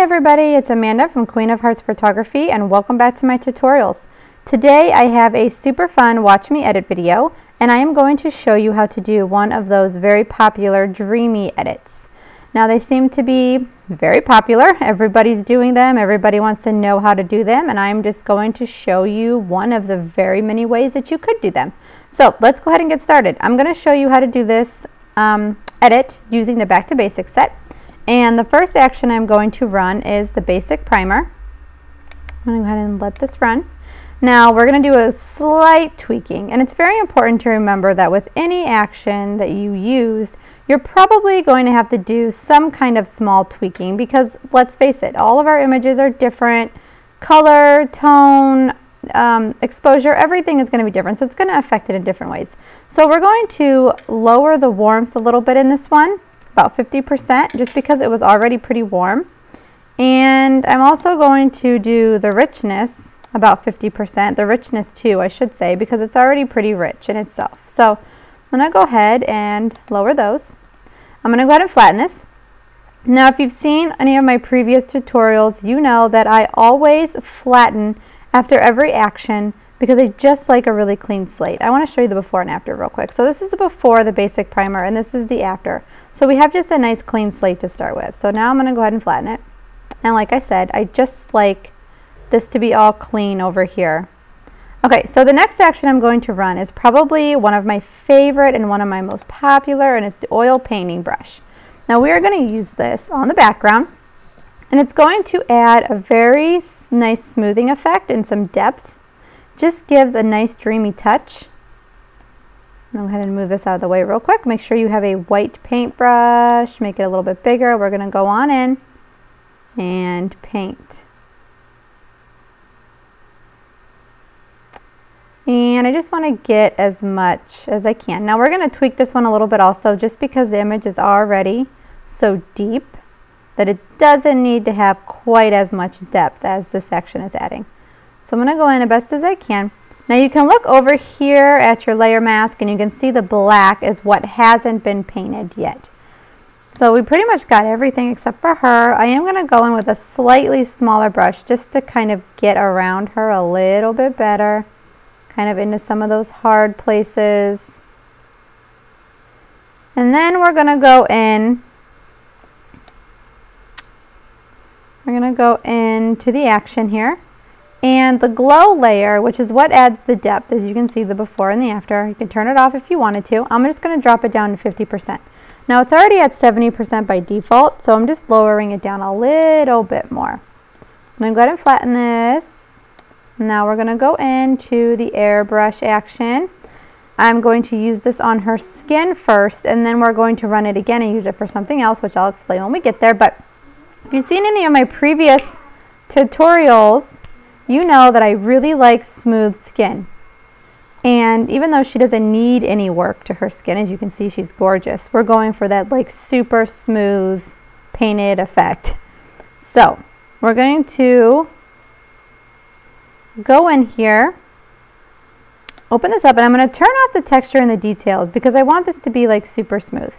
everybody, it's Amanda from Queen of Hearts Photography and welcome back to my tutorials. Today I have a super fun watch me edit video and I am going to show you how to do one of those very popular Dreamy edits. Now they seem to be very popular, everybody's doing them, everybody wants to know how to do them, and I'm just going to show you one of the very many ways that you could do them. So let's go ahead and get started. I'm going to show you how to do this edit using the Back to Basics set. And the first action I'm going to run is the basic primer. I'm going to go ahead and let this run. Now we're going to do a slight tweaking, and it's very important to remember that with any action that you use, you're probably going to have to do some kind of small tweaking because let's face it, all of our images are different. Color, tone, exposure, everything is going to be different, so it's going to affect it in different ways. So we're going to lower the warmth a little bit in this one, about 50%, just because it was already pretty warm. And I'm also going to do the richness about 50%, the richness too, I should say, because it's already pretty rich in itself. So I'm going to go ahead and lower those. I'm going to go ahead and flatten this. Now if you've seen any of my previous tutorials, you know that I always flatten after every action because I just like a really clean slate. I want to show you the before and after real quick. So this is the before, the basic primer, and this is the after. So we have just a nice clean slate to start with. So now I'm going to go ahead and flatten it. And like I said, I just like this to be all clean over here. Okay, so the next action I'm going to run is probably one of my favorite and one of my most popular, and it's the oil painting brush. Now we are going to use this on the background, and it's going to add a very nice smoothing effect and some depth. Just gives a nice dreamy touch. I'm going to go ahead and move this out of the way real quick. Make sure you have a white paintbrush. Make it a little bit bigger. We're going to go on in and paint. And I just want to get as much as I can. Now we're going to tweak this one a little bit also, just because the image is already so deep that it doesn't need to have quite as much depth as this section is adding. So I'm going to go in as best as I can. Now you can look over here at your layer mask and you can see the black is what hasn't been painted yet. So we pretty much got everything except for her. I am going to go in with a slightly smaller brush just to kind of get around her a little bit better, kind of into some of those hard places. And then we're going to go in. We're going to go into the action here. And the glow layer, which is what adds the depth, as you can see the before and the after. You can turn it off if you wanted to. I'm just going to drop it down to 50%. Now it's already at 70% by default, so I'm just lowering it down a little bit more. I'm going to go ahead and flatten this. Now we're going to go into the airbrush action. I'm going to use this on her skin first, and then we're going to run it again and use it for something else, which I'll explain when we get there. But if you've seen any of my previous tutorials, you know that I really like smooth skin. And even though she doesn't need any work to her skin, as you can see, she's gorgeous. We're going for that like super smooth painted effect. So we're going to go in here, open this up, and I'm going to turn off the texture and the details because I want this to be like super smooth.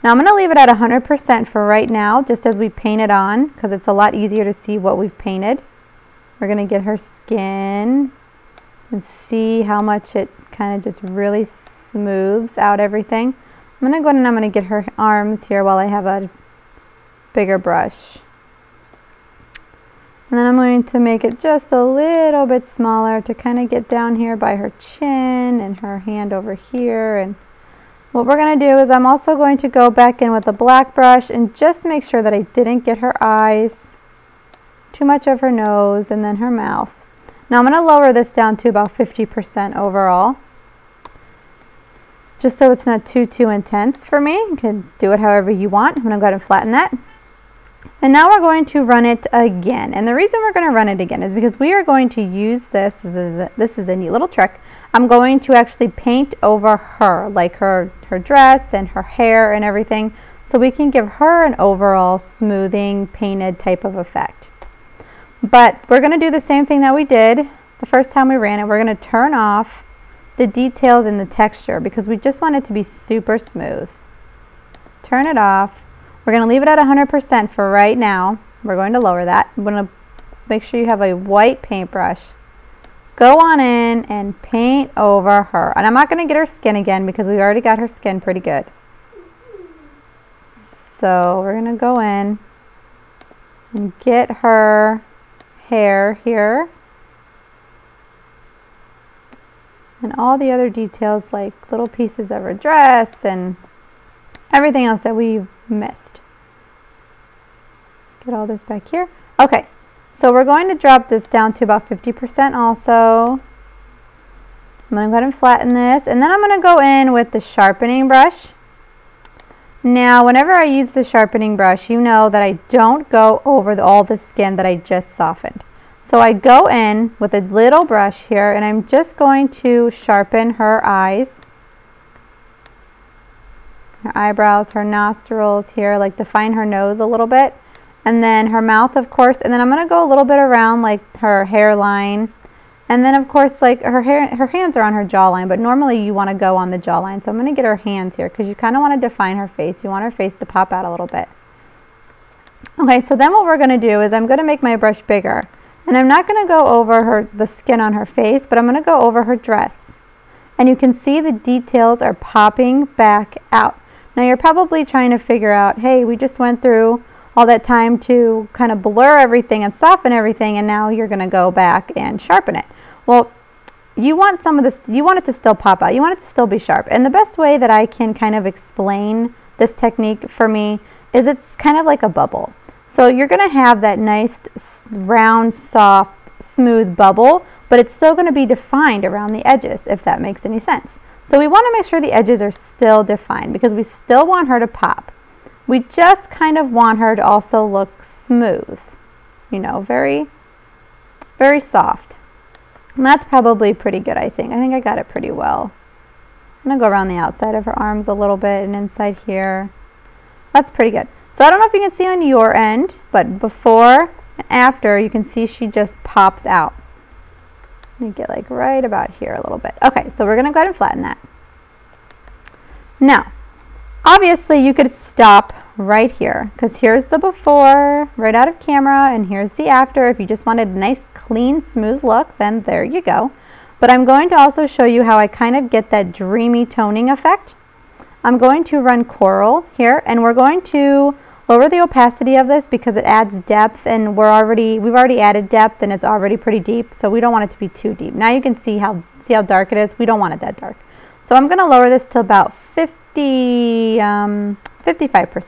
Now I'm going to leave it at 100% for right now, just as we paint it on, because it's a lot easier to see what we've painted. We're going to get her skin and see how much it kind of just really smooths out everything. I'm going to go ahead and I'm going to get her arms here while I have a bigger brush. And then I'm going to make it just a little bit smaller to kind of get down here by her chin and her hand over here. And what we're going to do is I'm also going to go back in with a black brush and just make sure that I didn't get her eyes, too much of her nose, and then her mouth. Now I'm going to lower this down to about 50% overall, just so it's not too intense for me. You can do it however you want. I'm going to go ahead and flatten that. And now we're going to run it again. And the reason we're going to run it again is because we are going to use this. This is a neat little trick. I'm going to actually paint over her, like her dress and her hair and everything, so we can give her an overall smoothing, painted type of effect. But we're going to do the same thing that we did the first time we ran it. We're going to turn off the details in the texture because we just want it to be super smooth. Turn it off. We're going to leave it at 100% for right now. we're going to lower that. I'm going to make sure you have a white paintbrush. Go on in and paint over her. And I'm not going to get her skin again because we already got her skin pretty good. So we're going to go in and get her hair here. And all the other details like little pieces of her dress and everything else that we've missed. Get all this back here. Okay, so we're going to drop this down to about 50% also. I'm going to go ahead and flatten this. And then I'm going to go in with the sharpening brush. Now, whenever I use the sharpening brush, you know that I don't go over all the skin that I just softened. So I go in with a little brush here, and I'm just going to sharpen her eyes, her eyebrows, her nostrils here, like define her nose a little bit. And then her mouth, of course, and then I'm going to go a little bit around like her hairline. And then, of course, like her hands are on her jawline, but normally you want to go on the jawline. So I'm going to get her hands here because you kind of want to define her face. You want her face to pop out a little bit. Okay, so then what we're going to do is I'm going to make my brush bigger. And I'm not going to go over the skin on her face, but I'm going to go over her dress. And you can see the details are popping back out. Now you're probably trying to figure out, hey, we just went through all that time to kind of blur everything and soften everything, and now you're going to go back and sharpen it. Well, you want some of this, you want it to still pop out. You want it to still be sharp. And the best way that I can kind of explain this technique for me is it's kind of like a bubble. So you're going to have that nice round, soft, smooth bubble, but it's still going to be defined around the edges, if that makes any sense. So we want to make sure the edges are still defined because we still want her to pop. We just kind of want her to also look smooth, you know, very, very soft. And that's probably pretty good, I think. I think I got it pretty well. I'm going to go around the outside of her arms a little bit and inside here. That's pretty good. So I don't know if you can see on your end, but before and after, you can see she just pops out. Let me get like right about here a little bit. Okay, so we're going to go ahead and flatten that. Now, obviously you could stop right here because here's the before right out of camera and here's the after. If you just wanted a nice clean smooth look, then there you go. But I'm going to also show you how I kind of get that dreamy toning effect. I'm going to run coral here and we're going to lower the opacity of this because it adds depth, and we've already added depth and it's already pretty deep, so we don't want it to be too deep. Now you can see how dark it is. We don't want it that dark. So I'm going to lower this to about 55%,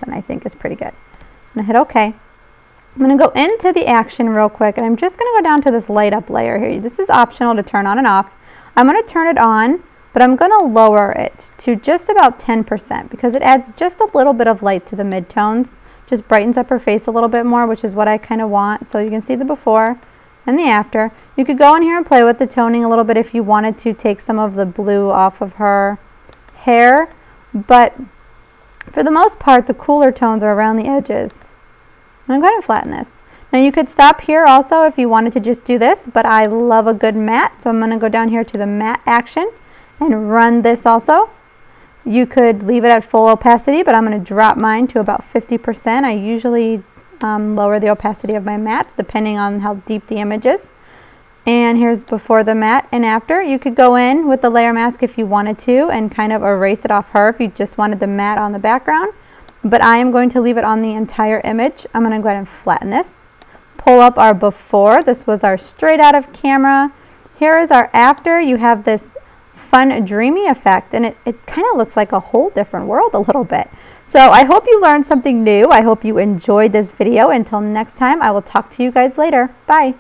I think is pretty good. I'm going to hit OK. I'm going to go into the action real quick, and I'm just going to go down to this light up layer here. This is optional to turn on and off. I'm going to turn it on, but I'm going to lower it to just about 10% because it adds just a little bit of light to the midtones. Just brightens up her face a little bit more, which is what I kind of want. So you can see the before and the after. You could go in here and play with the toning a little bit if you wanted to take some of the blue off of her hair, but for the most part the cooler tones are around the edges. I'm going to go ahead and flatten this. Now you could stop here also if you wanted to just do this, but I love a good matte, so I'm going to go down here to the matte action and run this also. You could leave it at full opacity, but I'm going to drop mine to about 50%. I usually lower the opacity of my mattes depending on how deep the image is. And here's before the matte and after. You could go in with the layer mask if you wanted to and kind of erase it off her if you just wanted the matte on the background. But I am going to leave it on the entire image. I'm going to go ahead and flatten this. Pull up our before. This was our straight out of camera. Here is our after. You have this fun dreamy effect, and it kind of looks like a whole different world a little bit. So I hope you learned something new. I hope you enjoyed this video. Until next time, I will talk to you guys later. Bye.